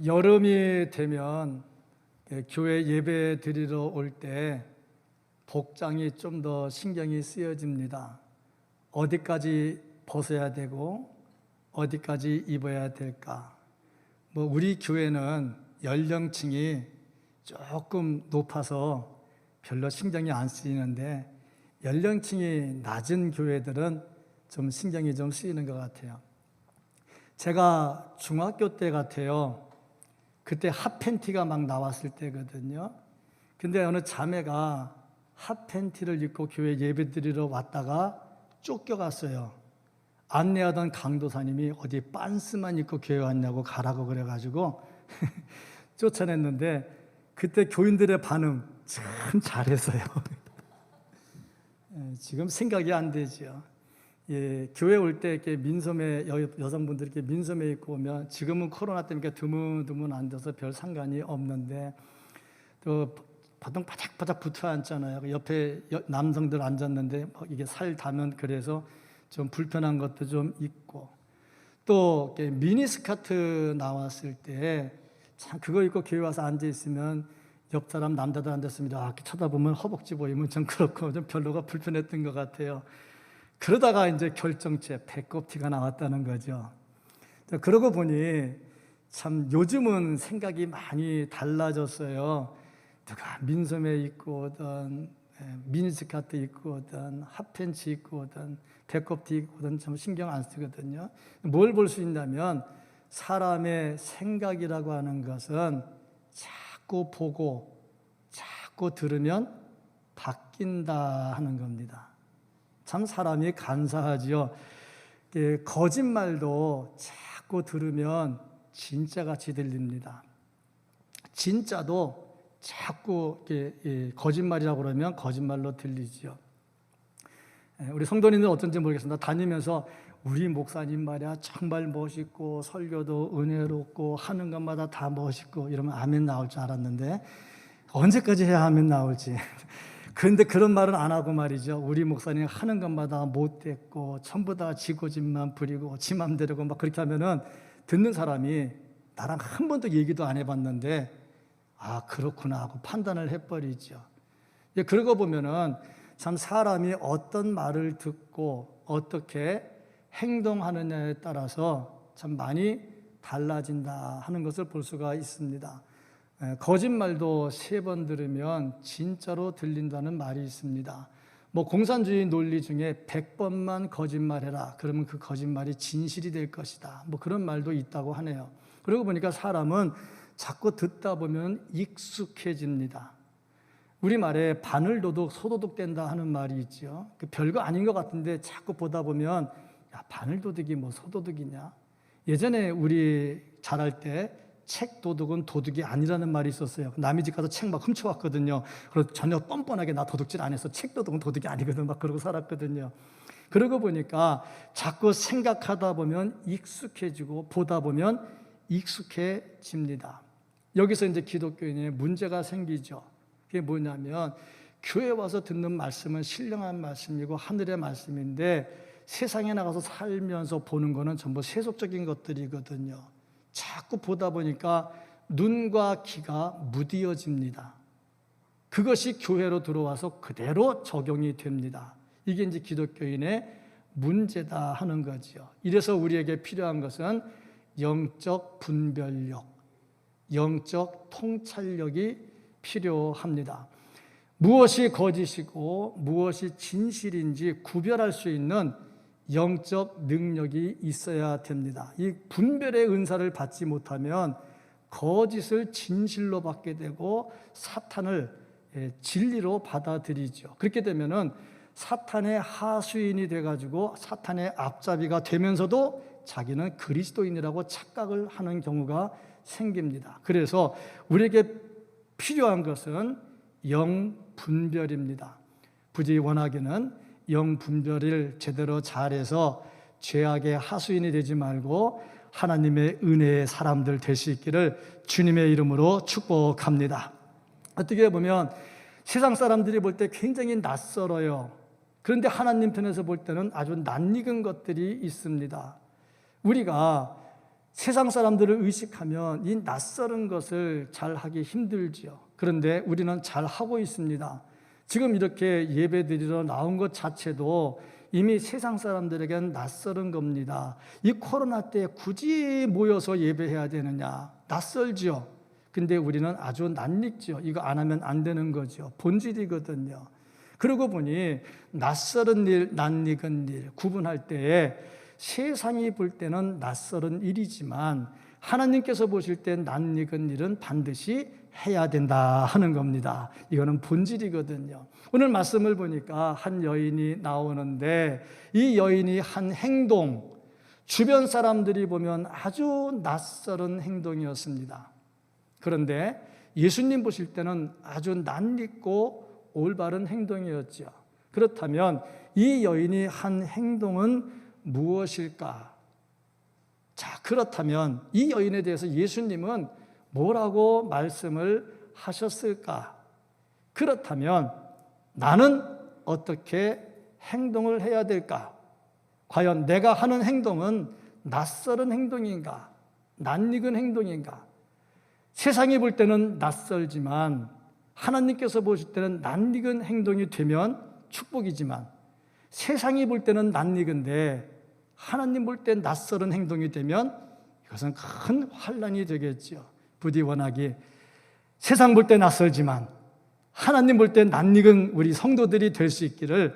여름이 되면 교회 예배 드리러 올 때 복장이 좀 더 신경이 쓰여집니다. 어디까지 벗어야 되고 어디까지 입어야 될까? 우리 교회는 연령층이 조금 높아서 별로 신경이 안 쓰이는데 연령층이 낮은 교회들은 좀 신경이 좀 쓰이는 것 같아요. 제가 중학교 때 같아요. 그때 핫팬티가 막 나왔을 때거든요. 근데 어느 자매가 핫팬티를 입고 교회 예배드리러 왔다가 쫓겨갔어요. 안내하던 강도사님이 어디 빤스만 입고 교회 왔냐고 가라고 그래가지고 쫓아냈는데 그때 교인들의 반응 참 잘했어요. 지금 생각이 안 되죠. 교회 올 때 이렇게 민소매 여성분들 이렇게 민소매 입고 오면 지금은 코로나 때문에 드문드문 앉아서 별 상관이 없는데 또 보통 바닥바닥 붙어 앉잖아요. 옆에 남성들 앉았는데 이게 살 닿으면 그래서 좀 불편한 것도 좀 있고 또 미니스커트 나왔을 때 참 그거 입고 교회 와서 앉아 있으면 옆 사람 남자들 앉았습니다. 이렇게 쳐다보면 허벅지 보이면 좀 그렇고 좀 별로가 불편했던 것 같아요. 그러다가 이제 결정체 배꼽티가 나왔다는 거죠. 그러고 보니 참 요즘은 생각이 많이 달라졌어요. 누가 민소매 입고 오든 미니스커트 입고 오든 핫팬츠 입고 오든 배꼽티 입고 오든 참 신경 안 쓰거든요. 뭘 볼 수 있냐면 사람의 생각이라고 하는 것은 자꾸 보고 자꾸 들으면 바뀐다 하는 겁니다. 참 사람이 간사하지요. 거짓말도 자꾸 들으면 진짜같이 들립니다. 진짜도 자꾸 거짓말이라고 그러면 거짓말로 들리지요. 우리 성도님들은 어떤지 모르겠습니다. 다니면서 우리 목사님 말이야 정말 멋있고 설교도 은혜롭고 하는 것마다 다 멋있고 이러면 아멘 나올 줄 알았는데 언제까지 해야 아멘 나올지. 그런데 그런 말은 안 하고 말이죠. 우리 목사님 하는 것마다 못됐고 전부 다 지고집만 부리고 지 맘대로고 막 그렇게 하면은 듣는 사람이 나랑 한 번도 얘기도 안 해봤는데 아 그렇구나 하고 판단을 해버리죠. 그러고 보면은 참 사람이 어떤 말을 듣고 어떻게 행동하느냐에 따라서 참 많이 달라진다 하는 것을 볼 수가 있습니다. 거짓말도 3번 들으면 진짜로 들린다는 말이 있습니다. 공산주의 논리 중에 100번만 거짓말해라. 그러면 그 거짓말이 진실이 될 것이다. 그런 말도 있다고 하네요. 그러고 보니까 사람은 자꾸 듣다 보면 익숙해집니다. 우리말에 바늘도둑 소도둑 된다 하는 말이 있죠. 별거 아닌 것 같은데 자꾸 보다 보면 야 바늘도둑이 소도둑이냐. 예전에 우리 자랄 때 책 도둑은 도둑이 아니라는 말이 있었어요. 남의 집 가서 책 막 훔쳐왔거든요. 그래서 전혀 뻔뻔하게 나 도둑질 안 해서 책 도둑은 도둑이 아니거든 막 그러고 살았거든요. 그러고 보니까 자꾸 생각하다 보면 익숙해지고 보다 보면 익숙해집니다. 여기서 이제 기독교인의 문제가 생기죠. 그게 뭐냐면 교회 와서 듣는 말씀은 신령한 말씀이고 하늘의 말씀인데 세상에 나가서 살면서 보는 거는 전부 세속적인 것들이거든요. 자꾸 보다 보니까 눈과 귀가 무디어집니다. 그것이 교회로 들어와서 그대로 적용이 됩니다. 이게 이제 기독교인의 문제다 하는 거죠. 이래서 우리에게 필요한 것은 영적 분별력, 영적 통찰력이 필요합니다. 무엇이 거짓이고 무엇이 진실인지 구별할 수 있는 영적 능력이 있어야 됩니다. 이 분별의 은사를 받지 못하면 거짓을 진실로 받게 되고 사탄을 진리로 받아들이죠. 그렇게 되면은 사탄의 하수인이 돼가지고 사탄의 앞잡이가 되면서도 자기는 그리스도인이라고 착각을 하는 경우가 생깁니다. 그래서 우리에게 필요한 것은 영분별입니다. 부디 원하기는 영분별을 제대로 잘해서 죄악의 하수인이 되지 말고 하나님의 은혜의 사람들 될 수 있기를 주님의 이름으로 축복합니다. 어떻게 보면 세상 사람들이 볼 때 굉장히 낯설어요. 그런데 하나님 편에서 볼 때는 아주 낯익은 것들이 있습니다. 우리가 세상 사람들을 의식하면 이 낯설은 것을 잘 하기 힘들지요. 그런데 우리는 잘 하고 있습니다. 지금 이렇게 예배드리러 나온 것 자체도 이미 세상 사람들에겐 낯설은 겁니다. 이 코로나 때 굳이 모여서 예배해야 되느냐? 낯설지요. 근데 우리는 아주 낯익지요. 이거 안 하면 안 되는 거죠. 본질이거든요. 그러고 보니 낯설은 일, 낯익은 일 구분할 때에 세상이 볼 때는 낯설은 일이지만 하나님께서 보실 때 낯익은 일은 반드시 해야 된다 하는 겁니다. 이거는 본질이거든요. 오늘 말씀을 보니까 한 여인이 나오는데 이 여인이 한 행동, 주변 사람들이 보면 아주 낯설은 행동이었습니다. 그런데 예수님 보실 때는 아주 낯익고 올바른 행동이었죠. 그렇다면 이 여인이 한 행동은 무엇일까? 자, 그렇다면 이 여인에 대해서 예수님은 뭐라고 말씀을 하셨을까? 그렇다면 나는 어떻게 행동을 해야 될까? 과연 내가 하는 행동은 낯설은 행동인가? 낯익은 행동인가? 세상이 볼 때는 낯설지만 하나님께서 보실 때는 낯익은 행동이 되면 축복이지만 세상이 볼 때는 낯익은데 하나님 볼 때 낯설은 행동이 되면 이것은 큰 환난이 되겠죠. 부디 원하기 세상 볼 때 낯설지만 하나님 볼 때 낯익은 우리 성도들이 될 수 있기를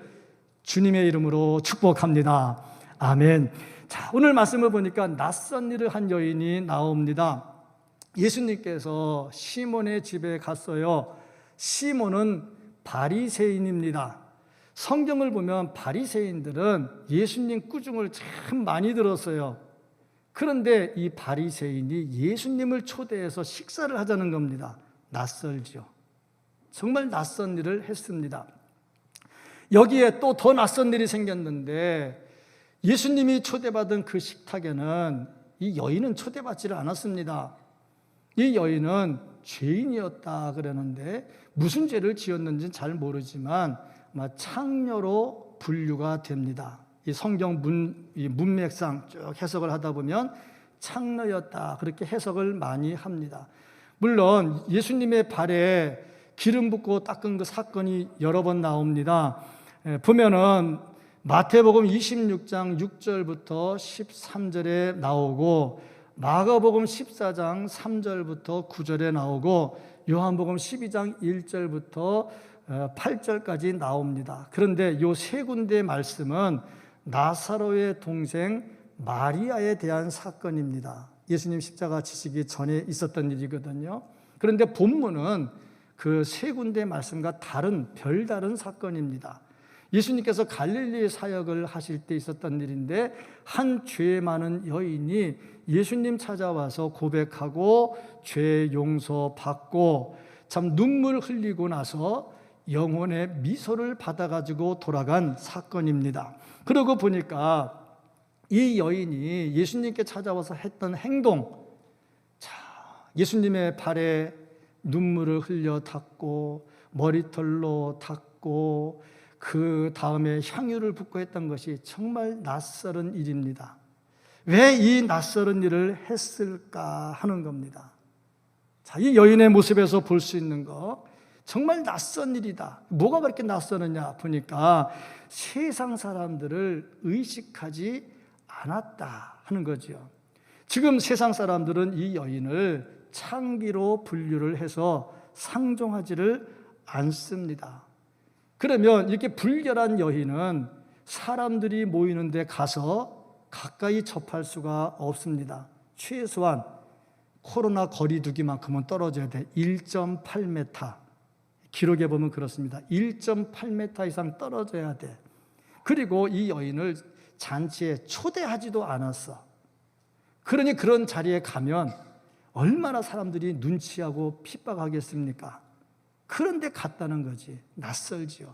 주님의 이름으로 축복합니다. 아멘. 자, 오늘 말씀을 보니까 낯선 일을 한 여인이 나옵니다. 예수님께서 시몬의 집에 갔어요. 시몬은 바리새인입니다. 성경을 보면 바리새인들은 예수님 꾸중을 참 많이 들었어요. 그런데 이 바리새인이 예수님을 초대해서 식사를 하자는 겁니다. 낯설죠. 정말 낯선 일을 했습니다. 여기에 또 더 낯선 일이 생겼는데 예수님이 초대받은 그 식탁에는 이 여인은 초대받지를 않았습니다. 이 여인은 죄인이었다 그러는데 무슨 죄를 지었는지는 잘 모르지만 아마 창녀로 분류가 됩니다. 이 성경 문맥상 쭉 해석을 하다 보면 창녀였다 그렇게 해석을 많이 합니다. 물론 예수님의 발에 기름 붓고 닦은 그 사건이 여러 번 나옵니다. 보면은 마태복음 26장 6절부터 13절에 나오고 마가복음 14장 3절부터 9절에 나오고 요한복음 12장 1절부터 8절까지 나옵니다. 그런데 이 세 군데의 말씀은 나사로의 동생 마리아에 대한 사건입니다. 예수님 십자가 지시기 전에 있었던 일이거든요. 그런데 본문은 그 세 군데의 말씀과 별다른 사건입니다. 예수님께서 갈릴리 사역을 하실 때 있었던 일인데 한 죄 많은 여인이 예수님 찾아와서 고백하고 죄 용서받고 참 눈물 흘리고 나서 영혼의 미소를 받아가지고 돌아간 사건입니다. 그러고 보니까 이 여인이 예수님께 찾아와서 했던 행동, 예수님의 발에 눈물을 흘려 닦고 머리털로 닦고 그 다음에 향유를 붓고 했던 것이 정말 낯설은 일입니다. 왜 이 낯설은 일을 했을까 하는 겁니다. 자, 이 여인의 모습에서 볼 수 있는 거 정말 낯선 일이다. 뭐가 그렇게 낯서느냐 보니까 세상 사람들을 의식하지 않았다 하는 거죠. 지금 세상 사람들은 이 여인을 창기로 분류를 해서 상종하지를 않습니다. 그러면 이렇게 불결한 여인은 사람들이 모이는 데 가서 가까이 접할 수가 없습니다. 최소한 코로나 거리두기만큼은 떨어져야 돼. 1.8m. 기록에 보면 그렇습니다. 1.8m 이상 떨어져야 돼. 그리고 이 여인을 잔치에 초대하지도 않았어. 그러니 그런 자리에 가면 얼마나 사람들이 눈치하고 핍박하겠습니까? 그런데 갔다는 거지. 낯설지요.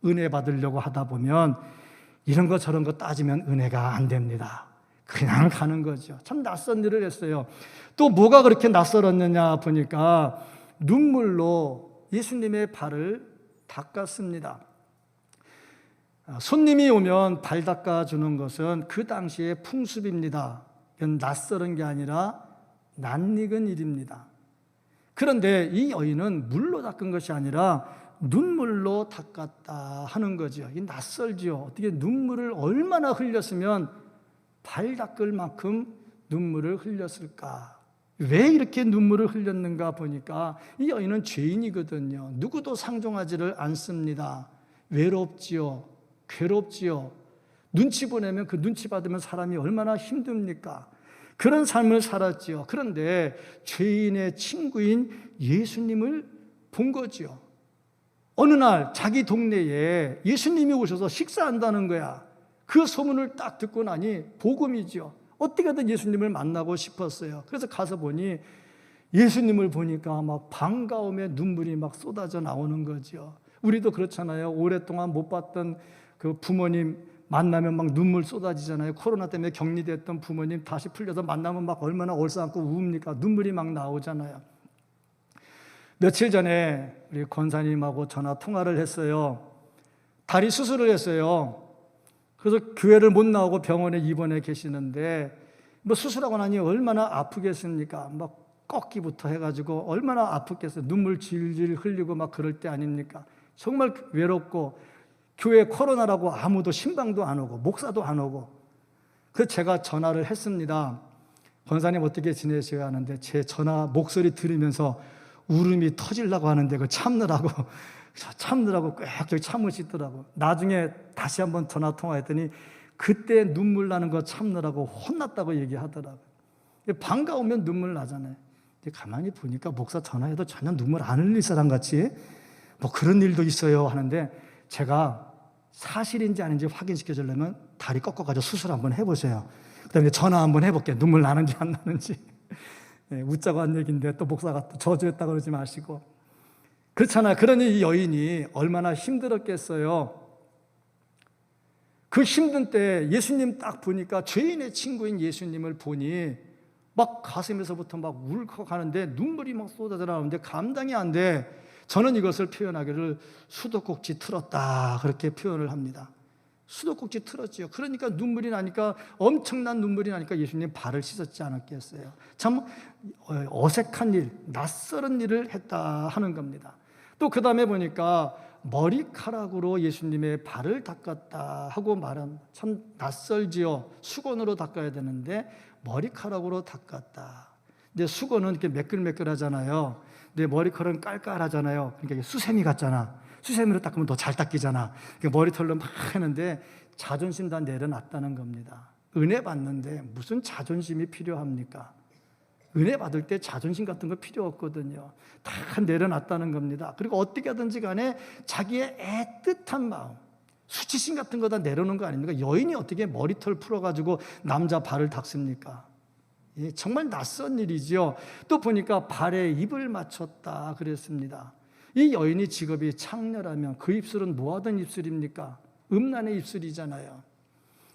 은혜 받으려고 하다 보면 이런 거 저런 거 따지면 은혜가 안 됩니다. 그냥 가는 거죠. 참 낯선 일을 했어요. 또 뭐가 그렇게 낯설었느냐 보니까 눈물로 예수님의 발을 닦았습니다. 손님이 오면 발 닦아주는 것은 그 당시의 풍습입니다. 이건 낯설은 게 아니라 낯익은 일입니다. 그런데 이 여인은 물로 닦은 것이 아니라 눈물로 닦았다 하는 거죠. 이 낯설지요. 어떻게 눈물을 얼마나 흘렸으면 발 닦을 만큼 눈물을 흘렸을까? 왜 이렇게 눈물을 흘렸는가 보니까 이 여인은 죄인이거든요. 누구도 상종하지를 않습니다. 외롭지요. 괴롭지요. 눈치 보내면 그 눈치 받으면 사람이 얼마나 힘듭니까? 그런 삶을 살았지요. 그런데 죄인의 친구인 예수님을 본 거지요. 어느 날 자기 동네에 예수님이 오셔서 식사한다는 거야. 그 소문을 딱 듣고 나니 복음이죠. 어떻게든 예수님을 만나고 싶었어요. 그래서 가서 보니 예수님을 보니까 막 반가움에 눈물이 막 쏟아져 나오는 거죠. 우리도 그렇잖아요. 오랫동안 못 봤던 그 부모님 만나면 막 눈물 쏟아지잖아요. 코로나 때문에 격리됐던 부모님 다시 풀려서 만나면 막 얼마나 얼싸안고 우웁니까? 눈물이 막 나오잖아요. 며칠 전에 우리 권사님하고 전화 통화를 했어요. 다리 수술을 했어요. 그래서 교회를 못 나오고 병원에 입원해 계시는데 뭐 수술하고 나니 얼마나 아프겠습니까? 막 꺾기부터 해가지고 얼마나 아프겠어요. 눈물 질질 흘리고 막 그럴 때 아닙니까? 정말 외롭고 교회 코로나라고 아무도 신방도 안 오고 목사도 안 오고. 그래서 제가 전화를 했습니다. 권사님 어떻게 지내셔야 하는데 제 전화 목소리 들으면서 울음이 터지려고 하는데 그 참느라고 꽥꽥 참으시더라고. 나중에 다시 한번 전화 통화했더니 그때 눈물 나는 거 참느라고 혼났다고 얘기하더라고. 반가우면 눈물 나잖아요. 근데 가만히 보니까 목사 전화해도 전혀 눈물 안 흘릴 사람 같이 뭐 그런 일도 있어요 하는데 제가 사실인지 아닌지 확인시켜 주려면 다리 꺾어가지고 수술 한번 해보세요. 그 다음에 전화 한번 해볼게요. 눈물 나는지 안 나는지. 네, 웃자고 한 얘기인데 또 목사가 또 저주했다고 그러지 마시고. 그렇잖아요. 그러니 이 여인이 얼마나 힘들었겠어요. 그 힘든 때 예수님 딱 보니까 죄인의 친구인 예수님을 보니 막 가슴에서부터 막 울컥하는데 눈물이 막 쏟아져 나오는데 감당이 안 돼. 저는 이것을 표현하기를 수도꼭지 틀었다 그렇게 표현을 합니다. 수도꼭지 틀었지요. 그러니까 눈물이 나니까 엄청난 눈물이 나니까 예수님 발을 씻었지 않았겠어요. 참 어색한 일, 낯설은 일을 했다 하는 겁니다. 또 그 다음에 보니까 머리카락으로 예수님의 발을 닦았다 하고 말은 참 낯설지요. 수건으로 닦아야 되는데 머리카락으로 닦았다. 근데 수건은 이렇게 매끌매끌하잖아요. 근데 머리카락은 깔깔하잖아요. 그러니까 수세미 같잖아. 수세미로 닦으면 더 잘 닦이잖아. 그러니까 머리털로 막 하는데 자존심 다 내려놨다는 겁니다. 은혜 받는데 무슨 자존심이 필요합니까? 은혜 받을 때 자존심 같은 거 필요 없거든요. 다 내려놨다는 겁니다. 그리고 어떻게 하든지 간에 자기의 애틋한 마음, 수치심 같은 거 다 내려놓은 거 아닙니까? 여인이 어떻게 머리털 풀어가지고 남자 발을 닦습니까? 정말 낯선 일이지요. 또 보니까 발에 입을 맞췄다 그랬습니다. 이 여인이 직업이 창녀라면 그 입술은 뭐 하던 입술입니까? 음란의 입술이잖아요.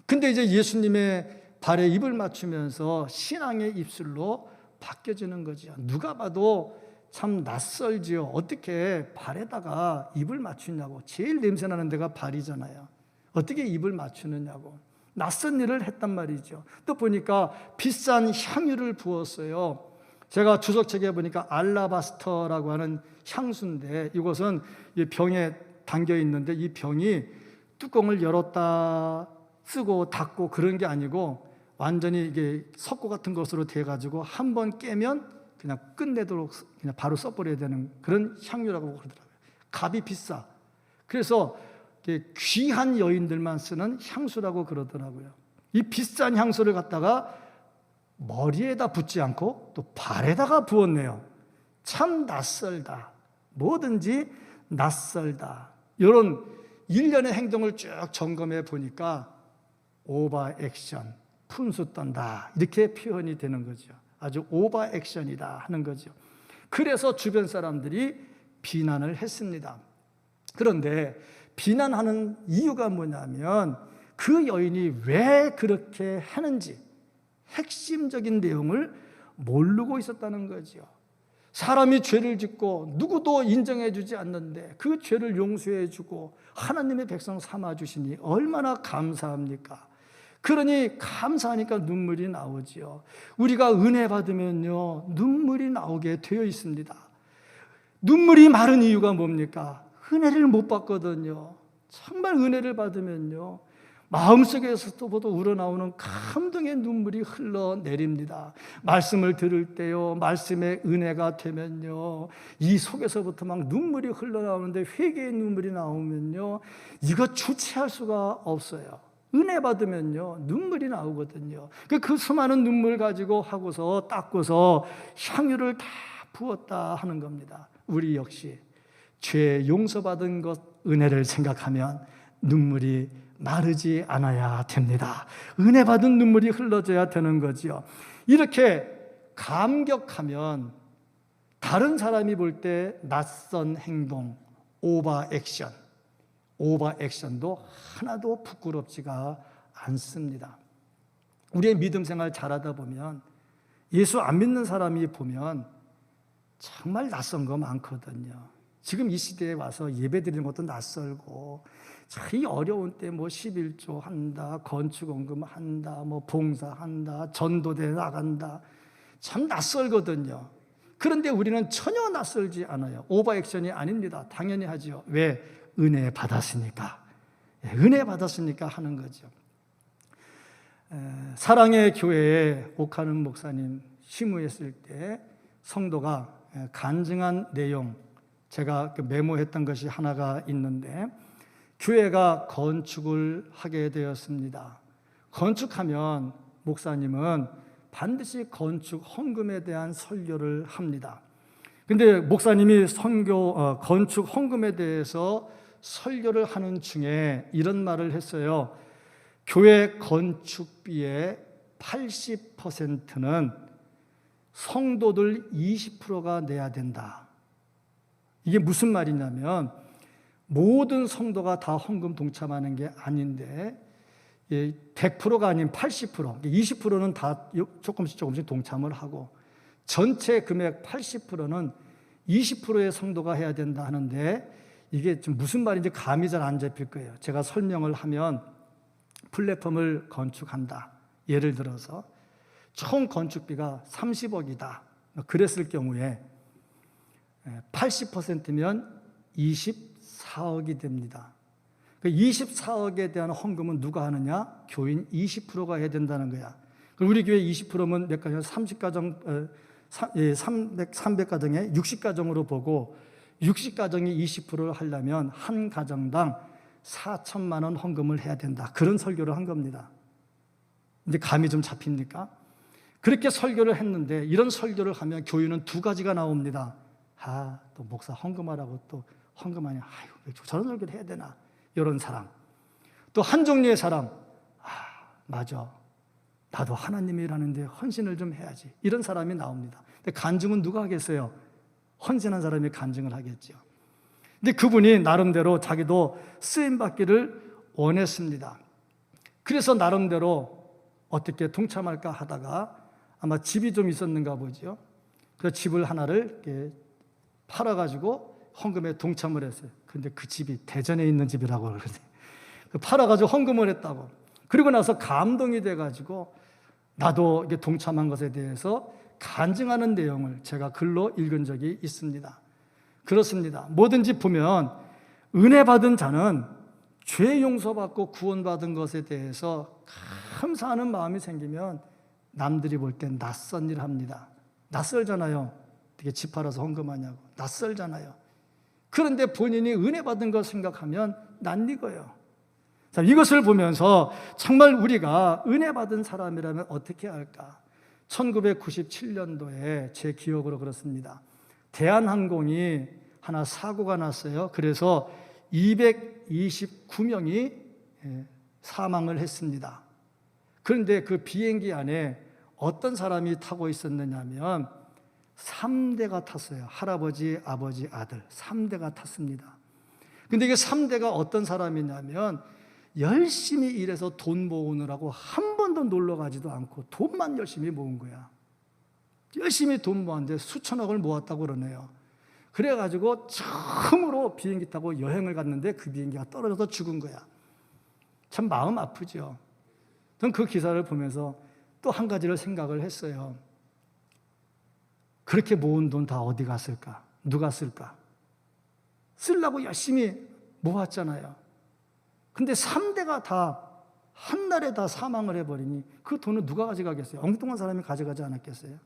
근데 이제 예수님의 발에 입을 맞추면서 신앙의 입술로 바뀌어지는 거죠. 누가 봐도 참 낯설지요. 어떻게 발에다가 입을 맞추냐고. 제일 냄새나는 데가 발이잖아요. 어떻게 입을 맞추느냐고. 낯선 일을 했단 말이죠. 또 보니까 비싼 향유를 부었어요. 제가 주석책에 보니까 알라바스터라고 하는 향수인데 이것은 병에 담겨 있는데 이 병이 뚜껑을 열었다 쓰고 닫고 그런 게 아니고 완전히 이게 석고 같은 것으로 돼가지고 한 번 깨면 그냥 끝내도록 그냥 바로 써버려야 되는 그런 향유라고 그러더라고요. 값이 비싸. 그래서 귀한 여인들만 쓰는 향수라고 그러더라고요. 이 비싼 향수를 갖다가 머리에다 붓지 않고 또 발에다가 부었네요. 참 낯설다. 뭐든지 낯설다. 이런 일련의 행동을 쭉 점검해 보니까 오버 액션, 푼수 떤다 이렇게 표현이 되는 거죠. 아주 오버 액션이다 하는 거죠. 그래서 주변 사람들이 비난을 했습니다. 그런데 비난하는 이유가 뭐냐면 그 여인이 왜 그렇게 하는지 핵심적인 내용을 모르고 있었다는 거죠. 사람이 죄를 짓고 누구도 인정해 주지 않는데 그 죄를 용서해 주고 하나님의 백성 삼아 주시니 얼마나 감사합니까? 그러니 감사하니까 눈물이 나오지요. 우리가 은혜 받으면요, 눈물이 나오게 되어 있습니다. 눈물이 마른 이유가 뭡니까? 은혜를 못 받거든요. 정말 은혜를 받으면요, 마음속에서부터 우러나오는 감동의 눈물이 흘러내립니다. 말씀을 들을 때요, 말씀의 은혜가 되면요, 이 속에서부터 막 눈물이 흘러나오는데, 회개의 눈물이 나오면요, 이거 주체할 수가 없어요. 은혜 받으면요, 눈물이 나오거든요. 그 수많은 눈물 가지고 하고서 닦고서 향유를 다 부었다 하는 겁니다. 우리 역시 죄 용서받은 것, 은혜를 생각하면 눈물이 마르지 않아야 됩니다. 은혜 받은 눈물이 흘러져야 되는 거지요. 이렇게 감격하면 다른 사람이 볼 때 낯선 행동, 오버액션도 하나도 부끄럽지가 않습니다. 우리의 믿음 생활 잘하다 보면, 예수 안 믿는 사람이 보면 정말 낯선 거 많거든요. 지금 이 시대에 와서 예배 드리는 것도 낯설고, 이 어려운 때 11조 한다, 건축원금 한다, 봉사한다, 전도대 나간다, 참 낯설거든요. 그런데 우리는 전혀 낯설지 않아요. 오버액션이 아닙니다. 당연히 하죠. 왜? 은혜 받았으니까. 은혜 받았으니까 하는 거죠. 사랑의 교회에 옥하는 목사님 심우했을 때 성도가 간증한 내용, 제가 메모했던 것이 하나가 있는데, 교회가 건축을 하게 되었습니다. 건축하면 목사님은 반드시 건축 헌금에 대한 설교를 합니다. 근데 목사님이 건축 헌금에 대해서 설교를 하는 중에 이런 말을 했어요. 교회 건축비의 80%는 성도들 20%가 내야 된다. 이게 무슨 말이냐면, 모든 성도가 다 헌금 동참하는 게 아닌데 100%가 아닌 80%, 20%는 다 조금씩 동참을 하고, 전체 금액 80%는 20%의 성도가 해야 된다 하는데, 이게 좀 무슨 말인지 감이 잘 안 잡힐 거예요. 제가 설명을 하면, 플랫폼을 건축한다, 예를 들어서 총 건축비가 30억이다 그랬을 경우에 80%면 24억이 됩니다. 그 24억에 대한 헌금은 누가 하느냐? 교인 20%가 해야 된다는 거야. 그럼 우리 교회 20%면 몇 가정? 30가정, 300가정에 60가정으로 보고, 60가정이 20%를 하려면 한 가정당 4천만 원 헌금을 해야 된다. 그런 설교를 한 겁니다. 이제 감이 좀 잡힙니까? 그렇게 설교를 했는데, 이런 설교를 하면 교인은 두 가지가 나옵니다. 또 목사 헌금하라고 또 헌금하냐, 왜 저런 설교를 해야 되나, 이런 사람. 또 한 종류의 사람, 맞아, 나도 하나님이 일하는데 헌신을 좀 해야지, 이런 사람이 나옵니다. 근데 간증은 누가 하겠어요? 헌신한 사람이 간증을 하겠죠. 근데 그분이 나름대로 자기도 쓰임받기를 원했습니다. 그래서 나름대로 어떻게 동참할까 하다가, 아마 집이 좀 있었는가 보죠. 그 집을 하나를 이렇게 팔아가지고 헌금에 동참을 했어요. 근데 그 집이 대전에 있는 집이라고 그러거든요. 팔아가지고 헌금을 했다고. 그리고 나서 감동이 돼가지고 나도 이게 동참한 것에 대해서 간증하는 내용을 제가 글로 읽은 적이 있습니다. 그렇습니다. 뭐든지 보면 은혜 받은 자는 죄 용서받고 구원받은 것에 대해서 감사하는 마음이 생기면 남들이 볼 땐 낯선 일을 합니다. 낯설잖아요. 어떻게 집 팔아서 헌금하냐고. 낯설잖아요. 그런데 본인이 은혜 받은 걸 생각하면 낯익어요. 자, 이것을 보면서 정말 우리가 은혜 받은 사람이라면 어떻게 할까? 1997년도에 제 기억으로 그렇습니다. 대한항공이 하나 사고가 났어요. 그래서 229명이 사망을 했습니다. 그런데 그 비행기 안에 어떤 사람이 타고 있었느냐면 3대가 탔어요. 할아버지, 아버지, 아들 3대가 탔습니다. 근데 이게 3대가 어떤 사람이냐면 열심히 일해서 돈 모으느라고 한 번도 놀러 가지도 않고 돈만 열심히 모은 거야. 열심히 돈 모았는데 수천억을 모았다고 그러네요. 그래가지고 처음으로 비행기 타고 여행을 갔는데 그 비행기가 떨어져서 죽은 거야. 참 마음 아프죠. 전 그 기사를 보면서 또 한 가지를 생각을 했어요. 그렇게 모은 돈 다 어디 갔을까? 누가 쓸까? 쓰려고 열심히 모았잖아요. 근데 3대가 다 한날에 다 사망을 해버리니 그 돈을 누가 가져가겠어요? 엉뚱한 사람이 가져가지 않았겠어요?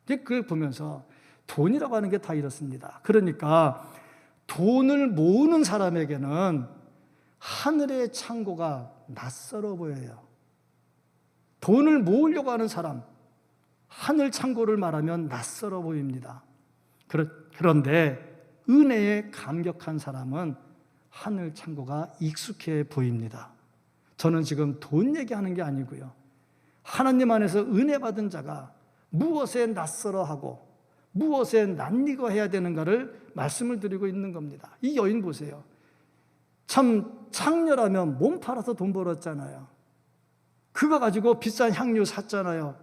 그걸 보면서 돈이라고 하는 게 다 이렇습니다. 그러니까 돈을 모으는 사람에게는 하늘의 창고가 낯설어 보여요. 돈을 모으려고 하는 사람, 하늘 창고를 말하면 낯설어 보입니다. 그런데 은혜에 감격한 사람은 하늘 창고가 익숙해 보입니다. 저는 지금 돈 얘기하는 게 아니고요. 하나님 안에서 은혜 받은 자가 무엇에 낯설어하고 무엇에 낯익어해야 되는가를 말씀을 드리고 있는 겁니다. 이 여인 보세요. 참 창녀라면 몸 팔아서 돈 벌었잖아요. 그거 가지고 비싼 향유 샀잖아요.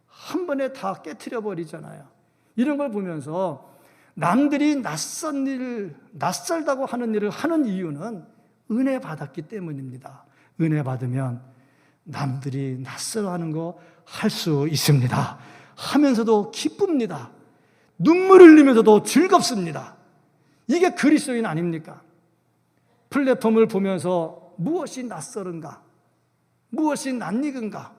한 번에 다 깨트려 버리잖아요. 이런 걸 보면서 남들이 낯선 일, 낯설다고 하는 일을 하는 이유는 은혜 받았기 때문입니다. 은혜 받으면 남들이 낯설어하는 거 할 수 있습니다. 하면서도 기쁩니다. 눈물 흘리면서도 즐겁습니다. 이게 그리스도인 아닙니까? 플랫폼을 보면서 무엇이 낯설은가? 무엇이 낯익은가?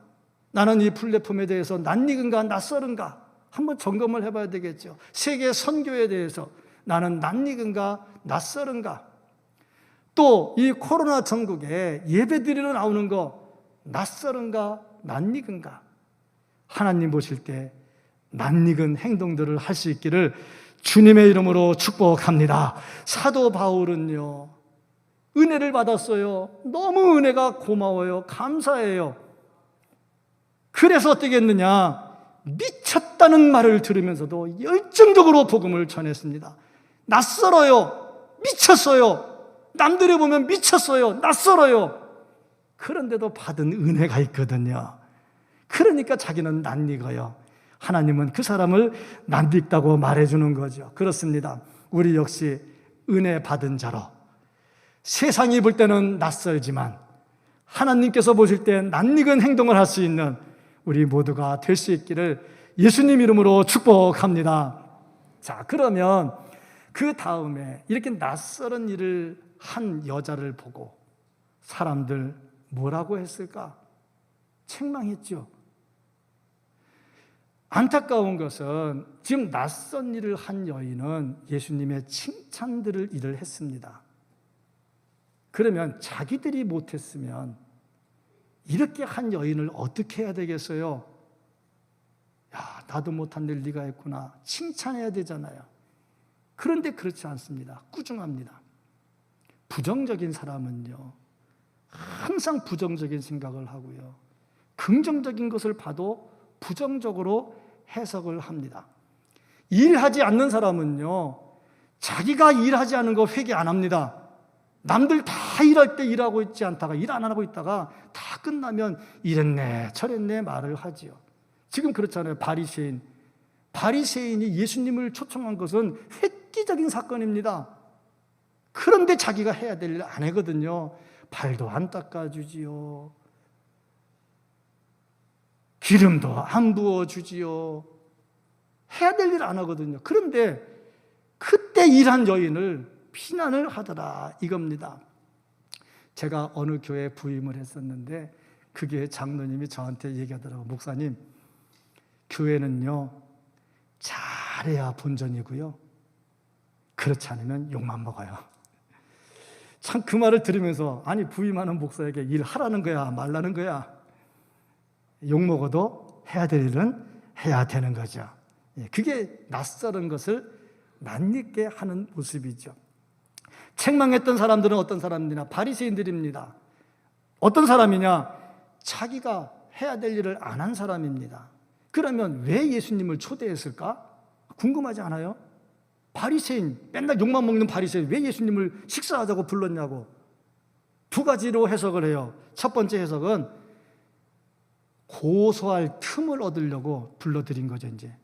나는 이 플랫폼에 대해서 낯익은가 낯설은가? 한번 점검을 해봐야 되겠죠. 세계 선교에 대해서 나는 낯익은가 낯설은가? 또 이 코로나 전국에 예배드리러 나오는 거 낯설은가 낯익은가? 하나님 보실 때 낯익은 행동들을 할 수 있기를 주님의 이름으로 축복합니다. 사도 바울은요, 은혜를 받았어요. 너무 은혜가 고마워요. 감사해요. 그래서 어떻게 했느냐? 미쳤다는 말을 들으면서도 열정적으로 복음을 전했습니다. 낯설어요. 미쳤어요. 남들이 보면 미쳤어요. 낯설어요. 그런데도 받은 은혜가 있거든요. 그러니까 자기는 낯익어요. 하나님은 그 사람을 낯익다고 말해주는 거죠. 그렇습니다. 우리 역시 은혜 받은 자로 세상이 볼 때는 낯설지만 하나님께서 보실 때 낯익은 행동을 할 수 있는 우리 모두가 될 수 있기를 예수님 이름으로 축복합니다. 자, 그러면 그 다음에 이렇게 낯설은 일을 한 여자를 보고 사람들 뭐라고 했을까? 책망했죠. 안타까운 것은 지금 낯선 일을 한 여인은 예수님의 칭찬들을 일을 했습니다. 그러면 자기들이 못했으면 이렇게 한 여인을 어떻게 해야 되겠어요? 야, 나도 못한 일 네가 했구나. 칭찬해야 되잖아요. 그런데 그렇지 않습니다. 꾸중합니다. 부정적인 사람은요, 항상 부정적인 생각을 하고요. 긍정적인 것을 봐도 부정적으로 해석을 합니다. 일하지 않는 사람은요, 자기가 일하지 않은 거 회개 안 합니다. 남들 다 일할 때 일하고 있지 않다가 일 안 하고 있다가 다 끝나면 이랬네 저랬네 말을 하지요. 지금 그렇잖아요. 바리새인이 예수님을 초청한 것은 획기적인 사건입니다. 그런데 자기가 해야 될 일 안 하거든요. 발도 안 닦아주지요. 기름도 안 부어주지요. 해야 될 일 안 하거든요. 그런데 그때 일한 여인을 비난을 하더라 이겁니다. 제가 어느 교회에 부임을 했었는데 그 교회 장로님이 저한테 얘기하더라고요. 목사님, 교회는요 잘해야 본전이고요, 그렇지 않으면 욕만 먹어요. 참 그 말을 들으면서 아니 부임하는 목사에게 일하라는 거야 말라는 거야? 욕 먹어도 해야 될 일은 해야 되는 거죠. 그게 낯설은 것을 낯익게 하는 모습이죠. 책망했던 사람들은 어떤 사람들이냐? 바리새인들입니다. 어떤 사람이냐? 자기가 해야 될 일을 안 한 사람입니다. 그러면 왜 예수님을 초대했을까? 궁금하지 않아요? 바리새인, 맨날 욕만 먹는 바리새인 왜 예수님을 식사하자고 불렀냐고. 두 가지로 해석을 해요. 첫 번째 해석은 고소할 틈을 얻으려고 불러들인 거죠. 이제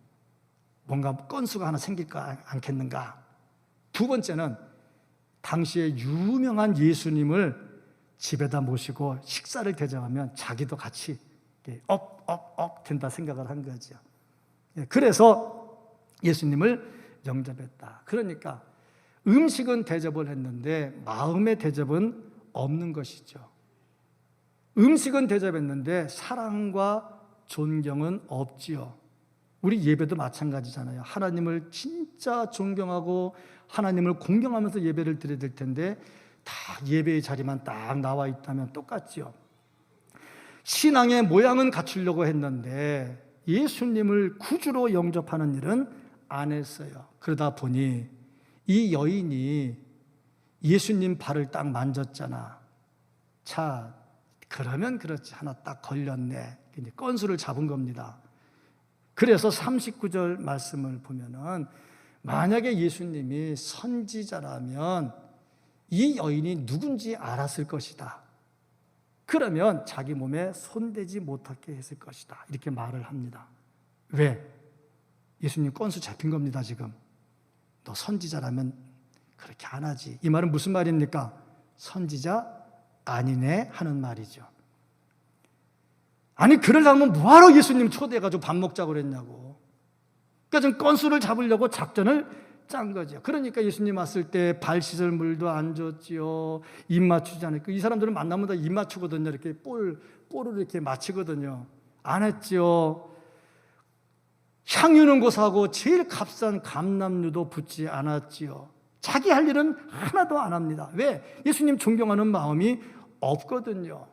뭔가 건수가 하나 생길까 않겠는가. 두 번째는 당시에 유명한 예수님을 집에다 모시고 식사를 대접하면 자기도 같이 억 된다 생각을 한 거죠. 그래서 예수님을 영접했다. 그러니까 음식은 대접을 했는데 마음의 대접은 없는 것이죠. 음식은 대접했는데 사랑과 존경은 없지요. 우리 예배도 마찬가지잖아요. 하나님을 진짜 존경하고 하나님을 공경하면서 예배를 드려야 될 텐데 다 예배의 자리만 딱 나와 있다면 똑같지요. 신앙의 모양은 갖추려고 했는데 예수님을 구주로 영접하는 일은 안 했어요. 그러다 보니 이 여인이 예수님 발을 딱 만졌잖아. 자, 그러면 그렇지. 하나 딱 걸렸네. 건수를 잡은 겁니다. 그래서 39절 말씀을 보면은 만약에 예수님이 선지자라면 이 여인이 누군지 알았을 것이다. 그러면 자기 몸에 손대지 못하게 했을 것이다. 이렇게 말을 합니다. 왜? 예수님 건수 잡힌 겁니다, 지금. 너 선지자라면 그렇게 안 하지. 이 말은 무슨 말입니까? 선지자 아니네 하는 말이죠. 아니, 그러려면 뭐하러 예수님 초대해가지고 밥 먹자고 그랬냐고. 그러니까 좀 건수를 잡으려고 작전을 짠 거죠. 그러니까 예수님 왔을 때 발 씻을 물도 안 줬지요. 입 맞추지 않을까. 이 사람들은 만나면 다 입 맞추거든요. 이렇게 볼을 이렇게 맞추거든요. 안 했지요. 향유는 고사하고 제일 값싼 감람유도 붓지 않았지요. 자기 할 일은 하나도 안 합니다. 왜? 예수님 존경하는 마음이 없거든요.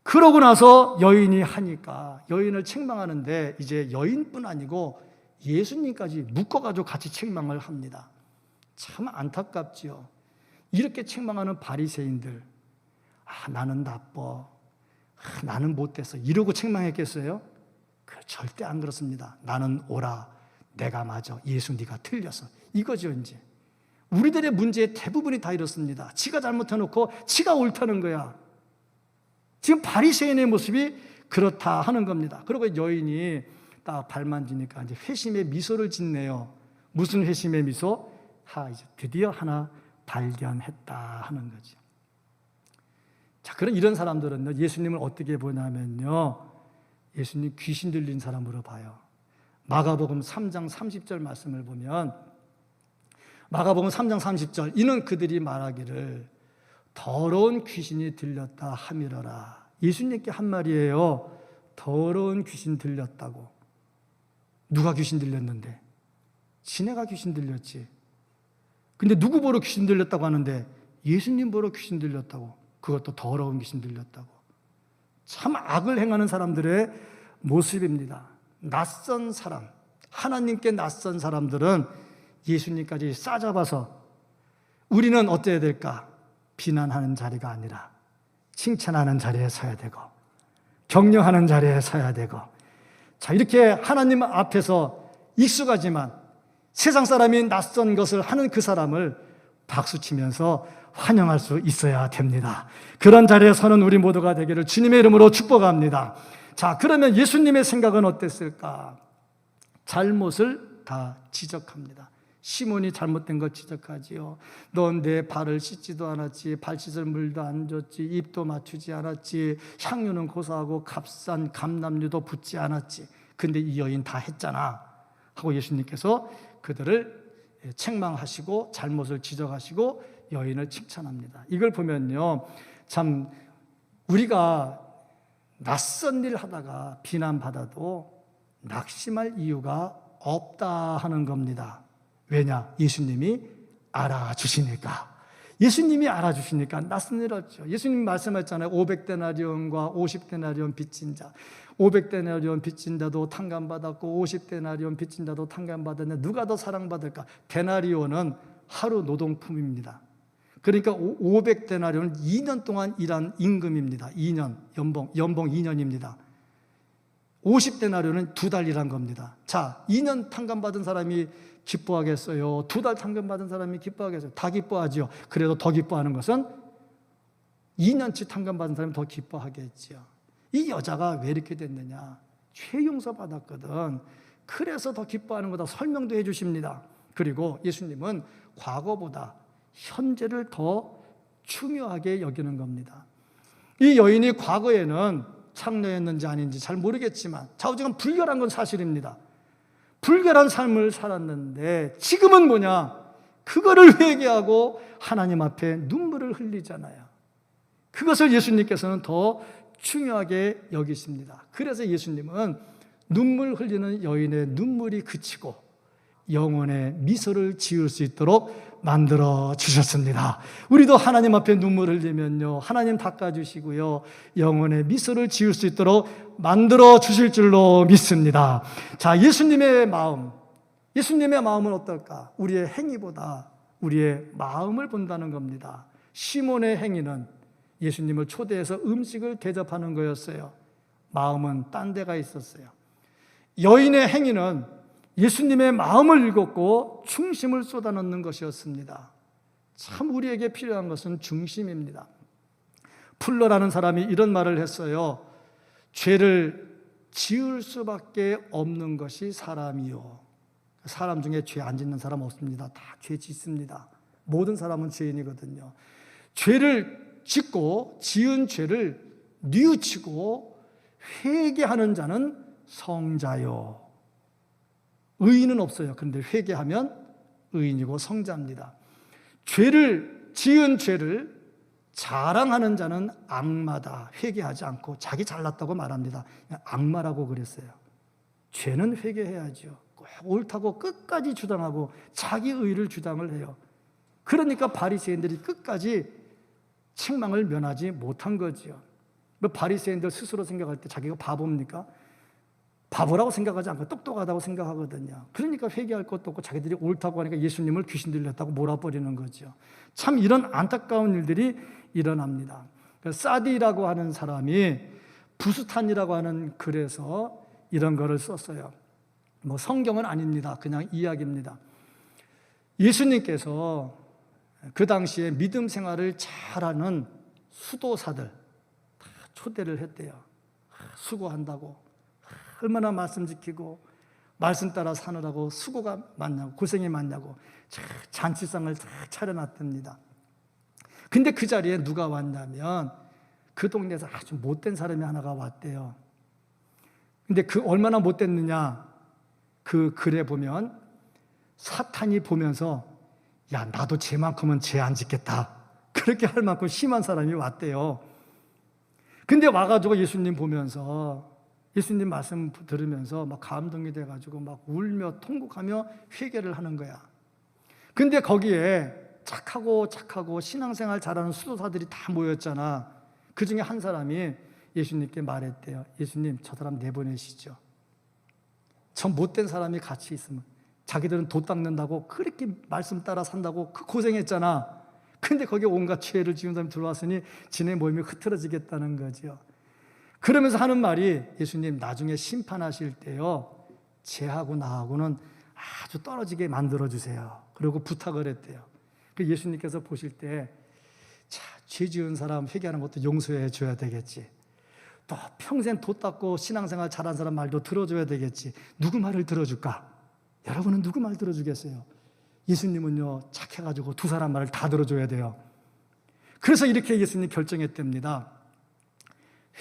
그러고 나서 여인이 하니까 여인을 책망하는데 이제 여인뿐 아니고 예수님까지 묶어가지고 같이 책망을 합니다. 참 안타깝지요. 이렇게 책망하는 바리새인들, 나는 나빠, 나는 못됐어 이러고 책망했겠어요? 절대 안 그렇습니다. 나는 옳아, 내가 맞아, 예수 네가 틀렸어, 이거죠. 이제 우리들의 문제의 대부분이 다 이렇습니다. 지가 잘못해놓고 지가 옳다는 거야. 지금 바리새인의 모습이 그렇다 하는 겁니다. 그리고 여인이 딱 발 만지니까 이제 회심의 미소를 짓네요. 무슨 회심의 미소? 이제 드디어 하나 발견했다 하는 거죠. 자, 그런 이런 사람들은요, 예수님을 어떻게 보냐면요, 예수님 귀신 들린 사람으로 봐요. 마가복음 3장 30절 말씀을 보면, 마가복음 3장 30절, 이는 그들이 말하기를 더러운 귀신이 들렸다 하미러라. 예수님께 한 말이에요. 더러운 귀신 들렸다고. 누가 귀신 들렸는데? 지네가 귀신 들렸지. 근데 누구 보러 귀신 들렸다고 하는데 예수님 보러 귀신 들렸다고. 그것도 더러운 귀신 들렸다고. 참 악을 행하는 사람들의 모습입니다. 낯선 사람, 하나님께 낯선 사람들은 예수님까지 싸잡아서 우리는 어때야 될까? 비난하는 자리가 아니라 칭찬하는 자리에 서야 되고 격려하는 자리에 서야 되고, 자, 이렇게 하나님 앞에서 익숙하지만 세상 사람이 낯선 것을 하는 그 사람을 박수치면서 환영할 수 있어야 됩니다. 그런 자리에 서는 우리 모두가 되기를 주님의 이름으로 축복합니다. 자, 그러면 예수님의 생각은 어땠을까? 잘못을 다 지적합니다. 시몬이 잘못된 것 지적하지요. 넌 내 발을 씻지도 않았지, 발 씻을 물도 안 줬지, 입도 맞추지 않았지, 향유는 고소하고 값싼 감람유도 붓지 않았지. 근데 이 여인 다 했잖아 하고 예수님께서 그들을 책망하시고 잘못을 지적하시고 여인을 칭찬합니다. 이걸 보면요, 참 우리가 낯선 일 하다가 비난받아도 낙심할 이유가 없다 하는 겁니다. 왜냐? 예수님이 알아주시니까. 예수님이 알아주시니까 낯선 일 없죠. 예수님 말씀하셨잖아요. 500데나리온과 50데나리온 빚진 자. 500데나리온 빚진 자도 탕감받았고 50데나리온 빚진 자도 탕감받았는데 누가 더 사랑받을까? 데나리온은 하루 노동품입니다. 그러니까 500데나리온은 2년 동안 일한 임금입니다. 2년, 연봉 2년입니다. 50데나리온은 2달 일한 겁니다. 자, 2년 탕감받은 사람이 기뻐하겠어요? 2달 탕감받은 사람이 기뻐하겠어요? 다 기뻐하죠. 그래도 더 기뻐하는 것은 2년치 탕감받은 사람이 더 기뻐하겠지요. 이 여자가 왜 이렇게 됐느냐? 죄 용서 받았거든. 그래서 더 기뻐하는 거다 설명도 해주십니다. 그리고 예수님은 과거보다 현재를 더 중요하게 여기는 겁니다. 이 여인이 과거에는 창녀였는지 아닌지 잘 모르겠지만 좌우지간 불결한 건 사실입니다. 불결한 삶을 살았는데 지금은 뭐냐? 그거를 회개하고 하나님 앞에 눈물을 흘리잖아요. 그것을 예수님께서는 더 중요하게 여기십니다. 그래서 예수님은 눈물 흘리는 여인의 눈물이 그치고 영혼의 미소를 지을 수 있도록 만들어 주셨습니다. 우리도 하나님 앞에 눈물 흘리면요, 하나님 닦아주시고요, 영혼의 미소를 지을 수 있도록 만들어 주실 줄로 믿습니다. 자, 예수님의 마음은 어떨까? 우리의 행위보다 우리의 마음을 본다는 겁니다. 시몬의 행위는 예수님을 초대해서 음식을 대접하는 거였어요. 마음은 딴 데가 있었어요. 여인의 행위는 예수님의 마음을 읽었고 중심을 쏟아넣는 것이었습니다. 참 우리에게 필요한 것은 중심입니다. 풀러라는 사람이 이런 말을 했어요. 죄를 지을 수밖에 없는 것이 사람이요. 사람 중에 죄 안 짓는 사람 없습니다. 다 죄 짓습니다. 모든 사람은 죄인이거든요. 죄를 짓고 지은 죄를 뉘우치고 회개하는 자는 성자요. 의인은 없어요. 그런데 회개하면 의인이고 성자입니다. 지은 죄를 자랑하는 자는 악마다. 회개하지 않고 자기 잘났다고 말합니다. 악마라고 그랬어요. 죄는 회개해야죠. 꼭 옳다고 끝까지 주장하고 자기 의를 주장을 해요. 그러니까 바리새인들이 끝까지 책망을 면하지 못한 거죠. 바리새인들 스스로 생각할 때 자기가 바보입니까? 바보라고 생각하지 않고 똑똑하다고 생각하거든요. 그러니까 회개할 것도 없고 자기들이 옳다고 하니까 예수님을 귀신 들렸다고 몰아버리는 거죠. 참 이런 안타까운 일들이 일어납니다. 사디라고 하는 사람이 부스탄이라고 하는 글에서 이런 거를 썼어요. 성경은 아닙니다. 그냥 이야기입니다. 예수님께서 그 당시에 믿음 생활을 잘하는 수도사들 다 초대를 했대요. 수고한다고. 얼마나 말씀 지키고 말씀 따라 사느라고 수고가 많냐고, 고생이 많냐고 잔치상을 다 차려놨답니다. 근데 그 자리에 누가 왔냐면 그 동네에서 아주 못된 사람이 하나가 왔대요. 근데 그 얼마나 못됐느냐, 그 글에 보면 사탄이 보면서 야, 나도 쟤만큼은 죄 안 짓겠다, 그렇게 할 만큼 심한 사람이 왔대요. 근데 와가지고 예수님 보면서, 예수님 말씀 들으면서 막 감동이 돼가지고 막 울며 통곡하며 회개를 하는 거야. 근데 거기에 착하고 신앙생활 잘하는 수도사들이 다 모였잖아. 그 중에 한 사람이 예수님께 말했대요. 예수님, 저 사람 내보내시죠. 저 못된 사람이 같이 있으면 자기들은 도 닦는다고 그렇게 말씀 따라 산다고 그 고생했잖아. 근데 거기에 온갖 죄를 지은 사람이 들어왔으니 지네 몸이 흐트러지겠다는 거죠. 그러면서 하는 말이, 예수님 나중에 심판하실 때요, 쟤하고 나하고는 아주 떨어지게 만들어주세요. 그리고 부탁을 했대요. 그 예수님께서 보실 때, 자, 죄 지은 사람 회개하는 것도 용서해 줘야 되겠지. 또 평생 도 닦고 신앙생활 잘한 사람 말도 들어줘야 되겠지. 누구 말을 들어줄까? 여러분은 누구 말 들어주겠어요? 예수님은요, 착해가지고 두 사람 말을 다 들어줘야 돼요. 그래서 이렇게 예수님 결정했답니다.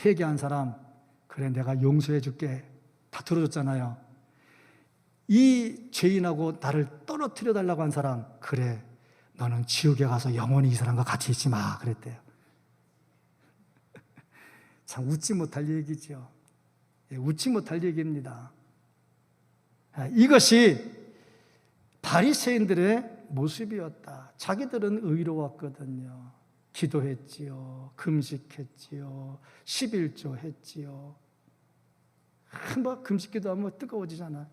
회개한 사람, 그래 내가 용서해 줄게, 다 들어줬잖아요. 이 죄인하고 나를 떨어뜨려 달라고 한 사람, 그래 너는 지옥에 가서 영원히 이 사람과 같이 있지 마, 그랬대요. 참 웃지 못할 얘기죠. 웃지 못할 얘기입니다. 이것이 바리새인들의 모습이었다. 자기들은 의로웠거든요. 기도했지요, 금식했지요, 11조 했지요. 뭐 금식기도 하면 뜨거워지잖아.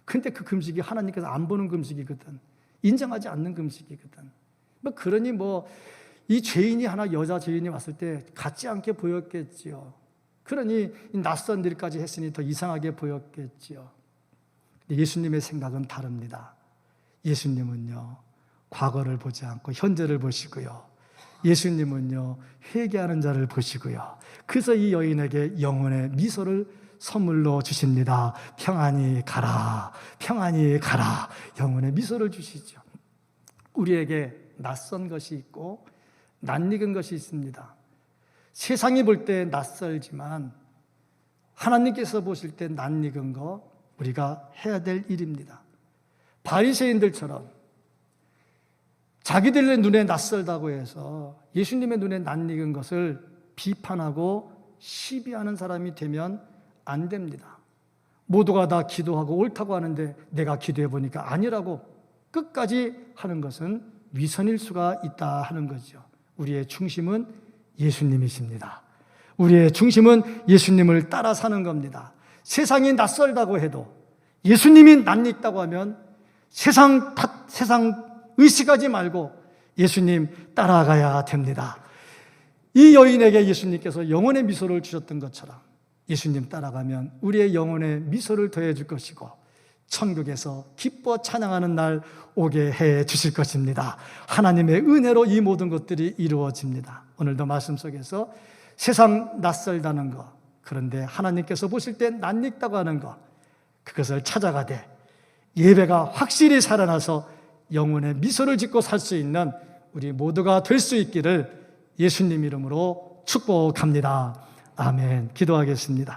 근데 그 금식이 하나님께서 안 보는 금식이거든. 인정하지 않는 금식이거든. 그러니 이 죄인이 하나, 여자 죄인이 왔을 때 같지 않게 보였겠지요. 그러니 낯선 일까지 했으니 더 이상하게 보였겠지요. 근데 예수님의 생각은 다릅니다. 예수님은요, 과거를 보지 않고 현재를 보시고요, 예수님은요, 회개하는 자를 보시고요, 그래서 이 여인에게 영혼의 미소를 선물로 주십니다. 평안히 가라, 평안히 가라. 영혼의 미소를 주시죠. 우리에게 낯선 것이 있고 낯익은 것이 있습니다. 세상이 볼 때 낯설지만 하나님께서 보실 때 낯익은 거 우리가 해야 될 일입니다. 바리새인들처럼 자기들의 눈에 낯설다고 해서 예수님의 눈에 낯익은 것을 비판하고 시비하는 사람이 되면 안 됩니다. 모두가 다 기도하고 옳다고 하는데 내가 기도해 보니까 아니라고 끝까지 하는 것은 위선일 수가 있다 하는 거죠. 우리의 중심은 예수님이십니다. 우리의 중심은 예수님을 따라 사는 겁니다. 세상이 낯설다고 해도 예수님이 낯익다고 하면 세상 의식하지 말고 예수님 따라가야 됩니다. 이 여인에게 예수님께서 영혼의 미소를 주셨던 것처럼 예수님 따라가면 우리의 영혼에 미소를 더해 줄 것이고 천국에서 기뻐 찬양하는 날 오게 해 주실 것입니다. 하나님의 은혜로 이 모든 것들이 이루어집니다. 오늘도 말씀 속에서 세상 낯설다는 것, 그런데 하나님께서 보실 때 낯익다고 하는 것, 그것을 찾아가되 예배가 확실히 살아나서 영혼의 미소를 짓고 살 수 있는 우리 모두가 될 수 있기를 예수님 이름으로 축복합니다. 아멘. 기도하겠습니다.